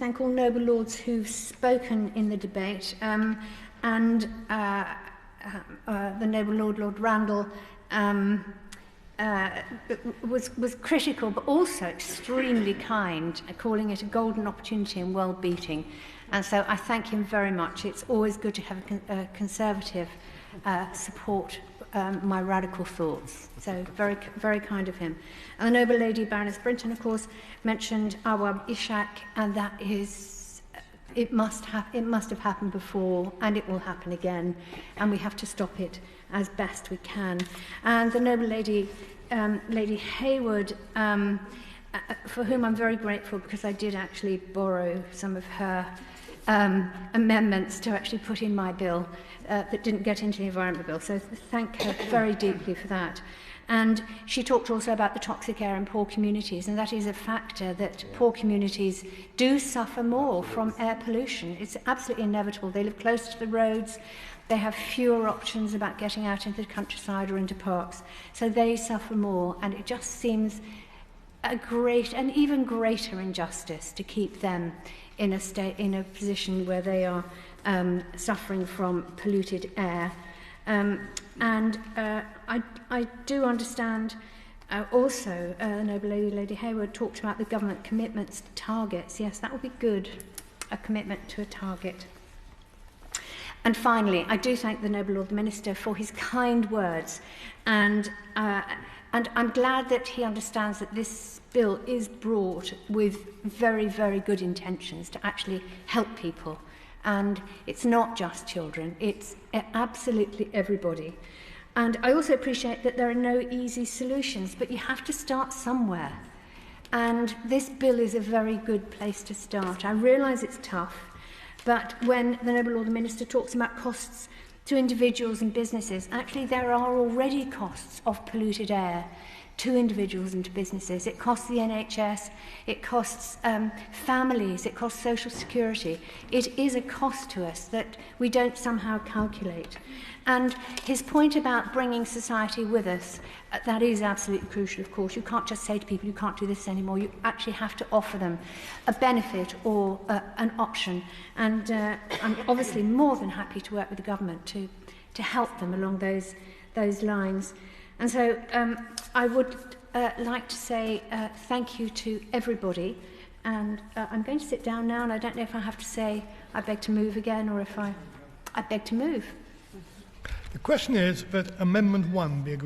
thank all noble lords who've spoken in the debate, and the noble Lord, Lord Randall, was critical but also extremely kind, calling it a golden opportunity and world beating. And so I thank him very much. It's always good to have a conservative support my radical thoughts. So very, very kind of him. And the noble lady Baroness Brinton, of course, mentioned Awab Ishak, and that is, it must have happened before, and it will happen again, and we have to stop it as best we can. And the noble lady, Lady Hayward, for whom I'm very grateful, because I did actually borrow some of her amendments to actually put in my bill that didn't get into the Environment Bill. So thank her very deeply for that. And she talked also about the toxic air in poor communities, and that is a factor that poor communities do suffer more from air pollution. It's absolutely inevitable. They live close to the roads. They have fewer options about getting out into the countryside or into parks. So they suffer more, and it just seems a great and even greater injustice to keep them in a position where they are suffering from polluted air. I do understand also, noble Lady Hayward talked about the government commitments to targets. Yes, that would be good, a commitment to a target. And finally, I do thank the noble Lord Minister for his kind words, and I'm glad that he understands that this bill is brought with very, very good intentions to actually help people. And it's not just children, it's absolutely everybody. And I also appreciate that there are no easy solutions, but you have to start somewhere. And this bill is a very good place to start. I realise it's tough, but when the noble Lord Minister talks about costs to individuals and businesses, actually there are already costs of polluted air to individuals and to businesses. It costs the NHS, it costs families, it costs social security. It is a cost to us that we don't somehow calculate. And his point about bringing society with us, that is absolutely crucial, of course. You can't just say to people, you can't do this anymore. You actually have to offer them a benefit or an option. And I'm obviously more than happy to work with the government to help them along those lines. And so I would like to say thank you to everybody. And I'm going to sit down now, and I don't know if I have to say I beg to move again, or if I beg to move. The question is that Amendment 1 be agreed